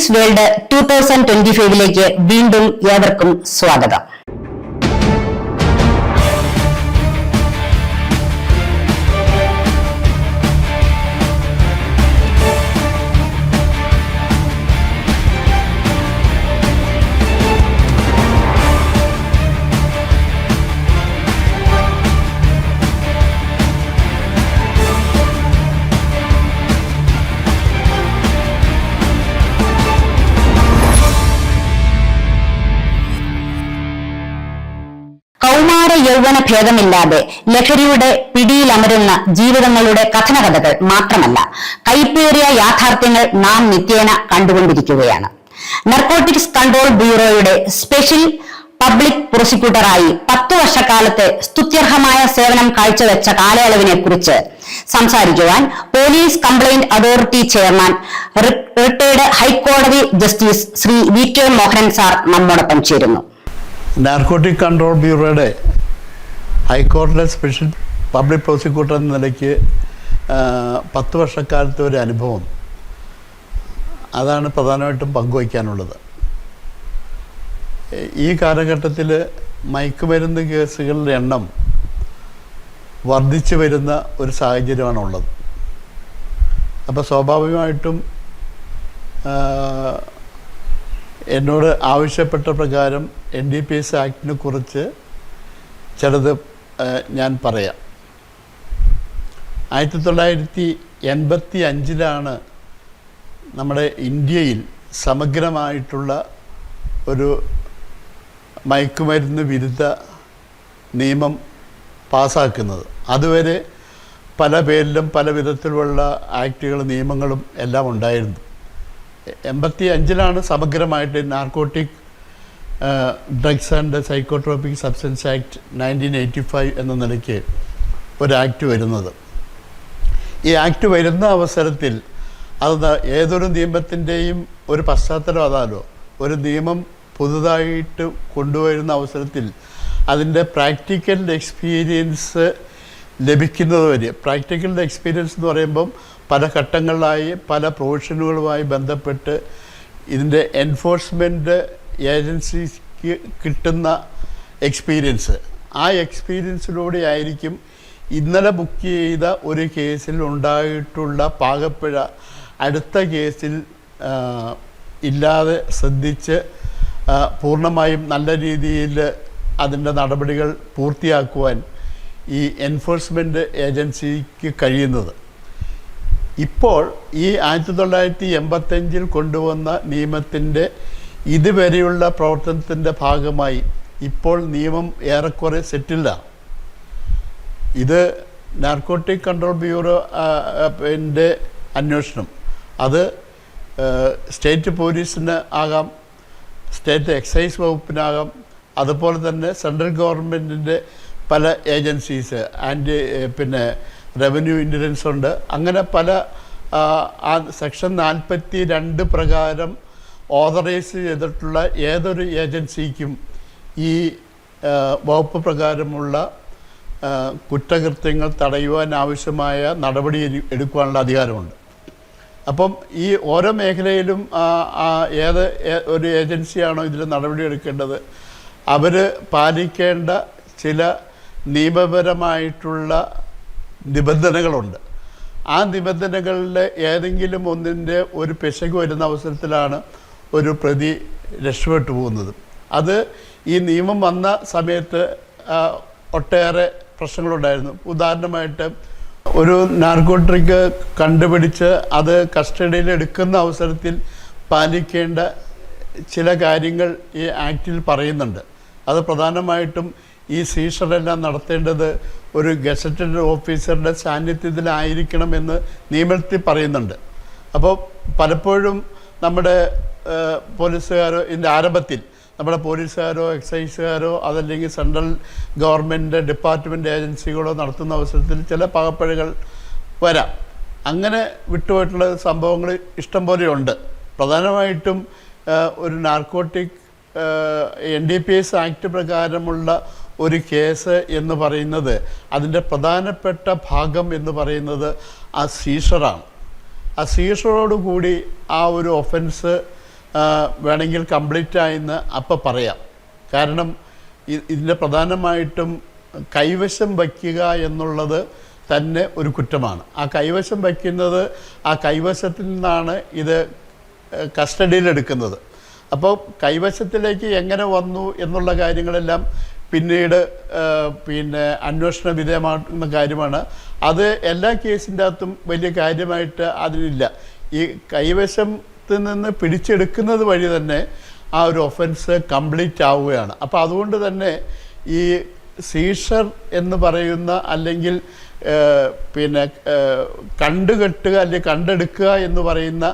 Police world 2025 വീണ്ടും ഏവർക്കും സ്വാഗതം. കൗമാര യൗവന ഭേദമില്ലാതെ ലഹരിയുടെ പിടിയിലമരുന്ന ജീവിതങ്ങളുടെ കഥനകഥകൾ മാത്രമല്ല, കൈപ്പേറിയ യാഥാർത്ഥ്യങ്ങൾ നാം നിത്യേന കണ്ടുകൊണ്ടിരിക്കുകയാണ്. നർക്കോട്ടിക്സ് കൺട്രോൾ ബ്യൂറോയുടെ സ്പെഷ്യൽ പബ്ലിക് പ്രോസിക്യൂട്ടറായി 10 വർഷക്കാലത്തെ സ്തുത്യർഹമായ സേവനം കാഴ്ചവെച്ച കാലയളവിനെ കുറിച്ച് സംസാരിക്കുവാൻ police complaint authority chairman retired ഹൈക്കോടതി justice Shri VK Mohanan sir നമ്മോടൊപ്പം ചേരുന്നു. നാർക്കോട്ടിക് കൺട്രോൾ ബ്യൂറോയുടെ ഹൈക്കോടതിയിലെ സ്പെഷ്യൽ പബ്ലിക് പ്രോസിക്യൂട്ടർ എന്ന നിലയ്ക്ക് 10 വർഷക്കാലത്തെ ഒരു അനുഭവം, അതാണ് പ്രധാനമായിട്ടും പങ്കുവയ്ക്കാനുള്ളത്. ഈ കാലഘട്ടത്തിൽ മയക്കുമരുന്ന് കേസുകളുടെ എണ്ണം വർദ്ധിച്ചു വരുന്ന ഒരു സാഹചര്യമാണുള്ളത്. അപ്പോൾ സ്വാഭാവികമായിട്ടും എന്നോട് ആവശ്യപ്പെട്ട പ്രകാരം NDPS ആക്ടിനെ കുറിച്ച് ചിലത് ഞാൻ പറയാം. 1985 നമ്മുടെ ഇന്ത്യയിൽ സമഗ്രമായിട്ടുള്ള ഒരു മയക്കുമരുന്ന് വിരുദ്ധ നിയമം പാസ്സാക്കുന്നത്. അതുവരെ പല പേരിലും പല വിധത്തിലുള്ള ആക്റ്റുകളും നിയമങ്ങളും എല്ലാം ഉണ്ടായിരുന്നു. 85 സമഗ്രമായിട്ട് narcotic drugs and psychotropic substance act 1985 എന്ന നിലയ്ക്ക് ഒരു ആക്ട് വരുന്നത്. ഈ ആക്ട് വരുന്ന അവസരത്തിൽ അത് ഏതൊരു നിയമത്തിൻ്റെയും ഒരു പശ്ചാത്തലം അതാലോ. ഒരു നിയമം പുതുതായിട്ട് കൊണ്ടുവരുന്ന അവസരത്തിൽ അതിൻ്റെ പ്രാക്ടിക്കൽ എക്സ്പീരിയൻസ് ലഭിക്കുന്നത് വരെ, പ്രാക്ടിക്കൽ എക്സ്പീരിയൻസ് എന്ന് പറയുമ്പം പല ഘട്ടങ്ങളിലായി പല പ്രൊഫഷനുകളുമായി ബന്ധപ്പെട്ട് ഇതിൻ്റെ എൻഫോഴ്സ്മെൻറ്റ് ഏജൻസിക്ക് കിട്ടുന്ന എക്സ്പീരിയൻസ്, ആ എക്സ്പീരിയൻസിലൂടെ ആയിരിക്കും ഇന്നലെ ബുക്ക് ചെയ്ത ഒരു കേസിൽ ഉണ്ടായിട്ടുള്ള പാകപ്പിഴ അടുത്ത കേസിൽ ഇല്ലാതെ ശ്രദ്ധിച്ച് പൂർണ്ണമായും നല്ല രീതിയിൽ അതിൻ്റെ നടപടികൾ പൂർത്തിയാക്കുവാൻ ഈ എൻഫോഴ്സ്മെൻറ്റ് ഏജൻസിക്ക് കഴിയുന്നത്. ഇപ്പോൾ ഈ 1985 കൊണ്ടുവന്ന നിയമത്തിൻ്റെ ഇതുവരെയുള്ള പ്രവർത്തനത്തിൻ്റെ ഭാഗമായി ഇപ്പോൾ നിയമം ഏറെക്കുറെ സെറ്റിൽഡാണ്. ഇത് നാർക്കോട്ടിക് കൺട്രോൾ ബ്യൂറോ അന്വേഷണം അത് സ്റ്റേറ്റ് പോലീസിന് ആകാം, സ്റ്റേറ്റ് എക്സൈസ് വകുപ്പിനാകാം, അതുപോലെ തന്നെ സെൻട്രൽ ഗവൺമെൻറ്റിൻ്റെ പല ഏജൻസീസ് പിന്നെ റവന്യൂ ഇൻ്റലിജൻസ് ഉണ്ട്. അങ്ങനെ പല സെക്ഷൻ 42 പ്രകാരം ഓതറൈസ് ചെയ്തിട്ടുള്ള ഏതൊരു ഏജൻസിക്കും ഈ വകുപ്പ് പ്രകാരമുള്ള കുറ്റകൃത്യങ്ങൾ തടയുവാൻ ആവശ്യമായ നടപടി എടുക്കുവാനുള്ള അധികാരമുണ്ട്. അപ്പം ഈ ഓരോ മേഖലയിലും ഏത് ഒരു ഏജൻസിയാണോ ഇതിൽ നടപടി എടുക്കേണ്ടത് അവർ പാലിക്കേണ്ട ചില നിയമപരമായിട്ടുള്ള നിബന്ധനകളുണ്ട്. ആ നിബന്ധനകളിൽ ഏതെങ്കിലും ഒന്നിൻ്റെ ഒരു പിശക് വരുന്ന അവസരത്തിലാണ് ഒരു പ്രതി രക്ഷപ്പെട്ടു പോകുന്നത്. അത് ഈ നിയമം വന്ന സമയത്ത് ഒട്ടേറെ പ്രശ്നങ്ങളുണ്ടായിരുന്നു. ഉദാഹരണമായിട്ട് ഒരു നാർക്കോട്ടിക് കണ്ടുപിടിച്ച് അത് കസ്റ്റഡിയിൽ എടുക്കുന്ന അവസരത്തിൽ പാലിക്കേണ്ട ചില കാര്യങ്ങൾ ഈ ആക്റ്റിൽ പറയുന്നുണ്ട്. അത് പ്രധാനമായിട്ടും ഈ സീസറെല്ലാം നടത്തേണ്ടത് ഒരു ഗസറ്റഡ് ഓഫീസറുടെ സാന്നിധ്യത്തിലായിരിക്കണമെന്ന് നിയമത്തിൽ പറയുന്നുണ്ട്. അപ്പോൾ പലപ്പോഴും നമ്മുടെ പോലീസുകാരോ ഇതിൻ്റെ ആരംഭത്തിൽ നമ്മുടെ പോലീസുകാരോ എക്സൈസുകാരോ അതല്ലെങ്കിൽ സെൻട്രൽ ഗവൺമെൻറ് ഡിപ്പാർട്ട്മെൻറ്റ് ഏജൻസികളോ നടത്തുന്ന അവസരത്തിൽ ചില പാകപ്പിഴകൾ വരാം. അങ്ങനെ വിട്ടുപോയിട്ടുള്ള സംഭവങ്ങൾ ഇഷ്ടം പോലെയുണ്ട്. പ്രധാനമായിട്ടും ഒരു നാർക്കോട്ടിക് NDPS ആക്ട് പ്രകാരമുള്ള ഒരു കേസ് എന്ന് പറയുന്നത് അതിൻ്റെ പ്രധാനപ്പെട്ട ഭാഗം എന്ന് പറയുന്നത് ആ സീസറാണ്. ആ സീസറോടുകൂടി ആ ഒരു ഒഫൻസ് വേണമെങ്കിൽ കംപ്ലീറ്റ് ആയെന്ന് അപ്പം പറയാം. കാരണം ഇതിൻ്റെ പ്രധാനമായിട്ടും കൈവശം വയ്ക്കുക എന്നുള്ളത് തന്നെ ഒരു കുറ്റമാണ്. ആ കൈവശം വയ്ക്കുന്നത്, ആ കൈവശത്തിൽ നിന്നാണ് ഇത് കസ്റ്റഡിയിലെടുക്കുന്നത്. അപ്പോൾ കൈവശത്തിലേക്ക് എങ്ങനെ വന്നു എന്നുള്ള കാര്യങ്ങളെല്ലാം പിന്നീട് അന്വേഷണ വിധേയമാകുന്ന കാര്യമാണ്. അത് എല്ലാ കേസിൻ്റെ അകത്തും വലിയ കാര്യമായിട്ട് അതിനില്ല. ഈ കൈവശത്തിൽ നിന്ന് പിടിച്ചെടുക്കുന്നത് വഴി തന്നെ ആ ഒരു ഒഫൻസ് കംപ്ലീറ്റ് ആവുകയാണ്. അപ്പോൾ അതുകൊണ്ട് തന്നെ ഈ സീഷർ എന്ന് പറയുന്ന അല്ലെങ്കിൽ കണ്ടുകെട്ടുക അല്ലെങ്കിൽ കണ്ടെടുക്കുക എന്ന് പറയുന്ന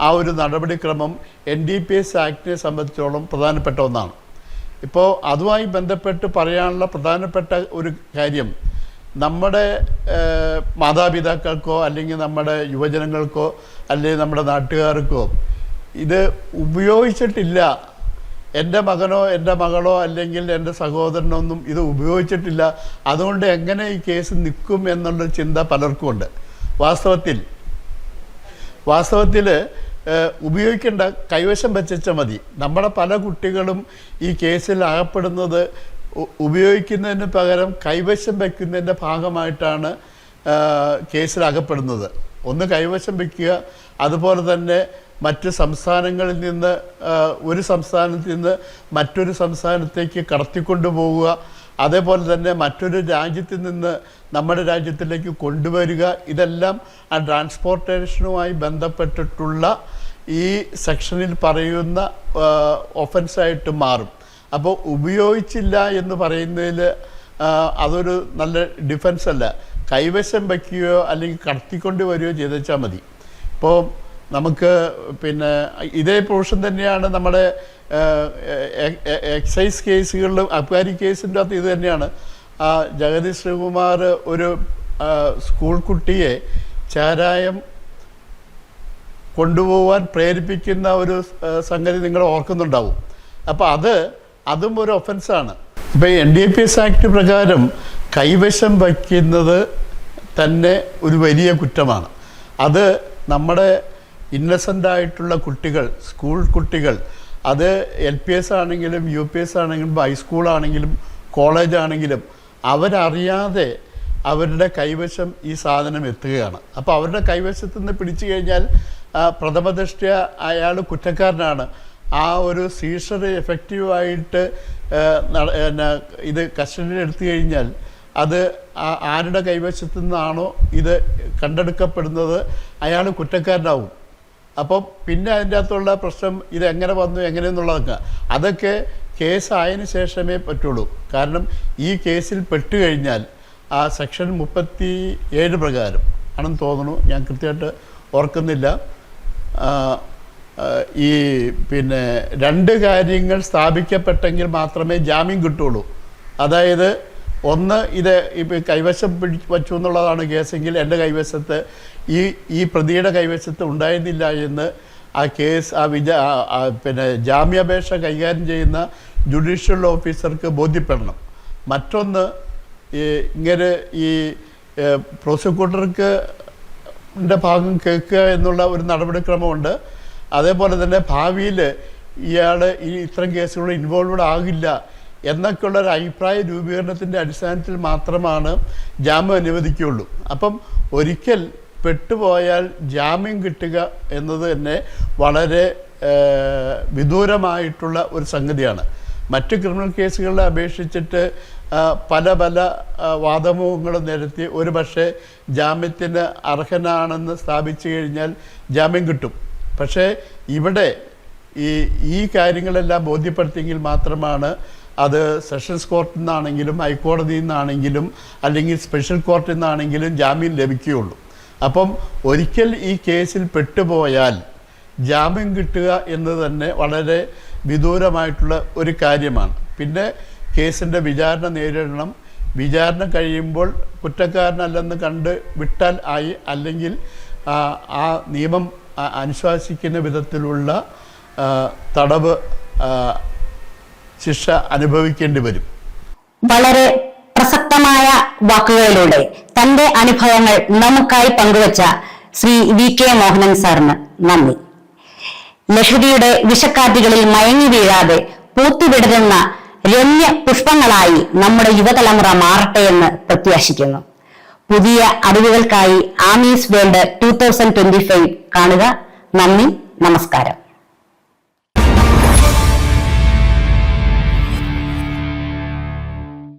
ആ ഒരു നടപടിക്രമം NDPS ആക്ടിനെ സംബന്ധിച്ചോളം പ്രധാനപ്പെട്ട ഒന്നാണ്. ഇപ്പോൾ അതുമായി ബന്ധപ്പെട്ട് പറയാനുള്ള പ്രധാനപ്പെട്ട ഒരു കാര്യം, നമ്മുടെ മാതാപിതാക്കൾക്കോ അല്ലെങ്കിൽ നമ്മുടെ യുവജനങ്ങൾക്കോ അല്ലെങ്കിൽ നമ്മുടെ നാട്ടുകാർക്കോ ഇത് ഉപയോഗിച്ചിട്ടില്ല, എൻ്റെ മകനോ എൻ്റെ മകളോ അല്ലെങ്കിൽ എൻ്റെ സഹോദരനൊന്നും ഇത് ഉപയോഗിച്ചിട്ടില്ല, അതുകൊണ്ട് എങ്ങനെ ഈ കേസ് നിൽക്കും എന്നുള്ള ചിന്ത പലർക്കും ഉണ്ട്. വാസ്തവത്തിൽ ഉപയോഗിക്കേണ്ട, കൈവശം വെച്ചാൽ മതി. നമ്മുടെ പല കുട്ടികളും ഈ കേസിൽ അകപ്പെടുന്നത് ഉപയോഗിക്കുന്നതിന് പകരം കൈവശം വയ്ക്കുന്നതിൻ്റെ ഭാഗമായിട്ടാണ് കേസിൽ അകപ്പെടുന്നത്. ഒന്ന് കൈവശം വയ്ക്കുക, അതുപോലെ തന്നെ മറ്റ് സംസ്ഥാനങ്ങളിൽ നിന്ന് ഒരു സംസ്ഥാനത്ത് നിന്ന് മറ്റൊരു സംസ്ഥാനത്തേക്ക് കടത്തിക്കൊണ്ടുപോവുക, അതേപോലെ തന്നെ മറ്റൊരു രാജ്യത്തിൽ നിന്ന് നമ്മുടെ രാജ്യത്തിലേക്ക് കൊണ്ടുവരിക, ഇതെല്ലാം ആ ട്രാൻസ്പോർട്ടേഷനുമായി ബന്ധപ്പെട്ടിട്ടുള്ള ഈ സെക്ഷനിൽ പറയുന്ന ഒഫൻസായിട്ട് മാറും. അപ്പോൾ ഉപയോഗിച്ചില്ല എന്ന് പറയുന്നതിൽ അതൊരു നല്ല ഡിഫൻസ് അല്ല. കൈവശം വയ്ക്കുകയോ അല്ലെങ്കിൽ കടത്തിക്കൊണ്ട് വരികയോ ചെയ്തേച്ചാൽ മതി. ഇപ്പോൾ നമുക്ക് ഇതേ പ്രൊവിഷൻ തന്നെയാണ് നമ്മുടെ എക്സൈസ് കേസുകളിലും അബ്കാരി കേസിൻ്റെ അകത്ത് ഇത് തന്നെയാണ്. ജഗദീഷ് ശ്രീകുമാർ ഒരു സ്കൂൾ കുട്ടിയെ ചാരായം കൊണ്ടുപോകാൻ പ്രേരിപ്പിക്കുന്ന ഒരു സംഗതി നിങ്ങൾ ഓർക്കുന്നുണ്ടാവും. അപ്പോൾ അതും ഒരു ഒഫൻസാണ്. ഇപ്പോൾ NDPS ആക്ട് പ്രകാരം കൈവശം വയ്ക്കുന്നത് തന്നെ ഒരു വലിയ കുറ്റമാണ്. അത് നമ്മുടെ ഇന്നസെൻ്റായിട്ടുള്ള കുട്ടികൾ, സ്കൂൾ കുട്ടികൾ, അത് LPS ആണെങ്കിലും UPS ആണെങ്കിലും ഹൈസ്കൂളാണെങ്കിലും കോളേജാണെങ്കിലും അവരറിയാതെ അവരുടെ കൈവശം ഈ സാധനം എത്തുകയാണ്. അപ്പോൾ അവരുടെ കൈവശത്തു നിന്ന് പിടിച്ചു കഴിഞ്ഞാൽ പ്രഥമദൃഷ്ട്യാ അയാൾ കുറ്റക്കാരനാണ്. ആ ഒരു സീസർ എഫക്റ്റീവായിട്ട് ഇത് കസ്റ്റഡിയിൽ എടുത്തു കഴിഞ്ഞാൽ അത് ആരുടെ കൈവശത്തു നിന്നാണോ ഇത് കണ്ടെടുക്കപ്പെടുന്നത് അയാൾ കുറ്റക്കാരനാവും. അപ്പം പിന്നെ അതിൻ്റെ അകത്തുള്ള പ്രശ്നം ഇതെങ്ങനെ വന്നു എങ്ങനെയെന്നുള്ളതൊക്കെ അതൊക്കെ കേസായതിനു ശേഷമേ പറ്റുള്ളൂ. കാരണം ഈ കേസിൽ പെട്ടുകഴിഞ്ഞാൽ ആ സെക്ഷൻ 37 പ്രകാരം ആണെന്ന് തോന്നുന്നു, ഞാൻ കൃത്യമായിട്ട് ഓർക്കുന്നില്ല, ഈ 2 കാര്യങ്ങൾ സ്ഥാപിക്കപ്പെട്ടെങ്കിൽ മാത്രമേ ജാമ്യം കിട്ടുള്ളൂ. അതായത് ഒന്ന്, ഇത് ഇപ്പോൾ കൈവശം വച്ചു എന്നുള്ളതാണ് കേസെങ്കിൽ എൻ്റെ കൈവശത്ത് ഈ പ്രതിയുടെ കൈവശത്ത് ഉണ്ടായിരുന്നില്ല എന്ന് ആ കേസ് ജാമ്യാപേക്ഷ കൈകാര്യം ചെയ്യുന്ന ജുഡീഷ്യൽ ഓഫീസർക്ക് ബോധ്യപ്പെടണം. മറ്റൊന്ന്, ഇങ്ങനെ ഈ പ്രോസിക്യൂട്ടർക്ക് ഭാഗം കേൾക്കുക എന്നുള്ള ഒരു നടപടിക്രമമുണ്ട്. അതേപോലെ തന്നെ ഭാവിയിൽ ഇയാൾ ഇത്തരം കേസുകളിൽ ഇൻവോൾവ്ഡ് ആകില്ല എന്നൊക്കെയുള്ളൊരു അഭിപ്രായ രൂപീകരണത്തിൻ്റെ അടിസ്ഥാനത്തിൽ മാത്രമാണ് ജാമ്യം അനുവദിക്കുകയുള്ളൂ. അപ്പം ഒരിക്കൽ പെട്ടുപോയാൽ ജാമ്യം കിട്ടുക എന്നത് തന്നെ വളരെ വിദൂരമായിട്ടുള്ള ഒരു സംഗതിയാണ്. മറ്റ് ക്രിമിനൽ കേസുകളെ അപേക്ഷിച്ചിട്ട് പല വാദമുഖങ്ങളും നിരത്തി ഒരു പക്ഷേ ജാമ്യത്തിന് അർഹനാണെന്ന് സ്ഥാപിച്ചു കഴിഞ്ഞാൽ ജാമ്യം കിട്ടും. പക്ഷേ ഇവിടെ ഈ കാര്യങ്ങളെല്ലാം ബോധ്യപ്പെടുത്തിയെങ്കിൽ മാത്രമാണ് അത് സെഷൻസ് കോർട്ടിൽ നിന്നാണെങ്കിലും ഹൈക്കോടതിയിൽ നിന്നാണെങ്കിലും അല്ലെങ്കിൽ സ്പെഷ്യൽ കോർട്ടിൽ നിന്നാണെങ്കിലും ജാമ്യം ലഭിക്കുകയുള്ളൂ. അപ്പം ഒരിക്കൽ ഈ കേസിൽ പെട്ടുപോയാൽ ജാമ്യം കിട്ടുക എന്ന് തന്നെ വളരെ വിദൂരമായിട്ടുള്ള ഒരു കാര്യമാണ്. പിന്നെ കേസിൻ്റെ വിചാരണ നേരിടണം. വിചാരണ കഴിയുമ്പോൾ കുറ്റക്കാരനല്ലെന്ന് കണ്ട് വിട്ടാൽ ആയി, അല്ലെങ്കിൽ ആ നിയമം അനുശാസിക്കുന്ന വിധത്തിലുള്ള തടവ് ശിക്ഷ അനുഭവിക്കേണ്ടി വരും. വളരെ പ്രസക്തമായ വാക്കുകളിലൂടെ തന്റെ അനുഭവങ്ങൾ നമുക്കായി പങ്കുവച്ച ശ്രീ VK മോഹനൻ സാറിന് നന്ദി. ലഹരിയുടെ വിഷക്കാറ്റുകളിൽ മയങ്ങി വീഴാതെ പൂത്തുവിടരുന്ന രമ്യ പുഷ്പങ്ങളായി നമ്മുടെ യുവതലമുറ മാറട്ടെ എന്ന് പ്രത്യാശിക്കുന്നു. പുതിയ അറിവുകൾക്കായി ആമീസ് വേൾഡ് 2025 കാണുക. നന്ദി, നമസ്കാരം.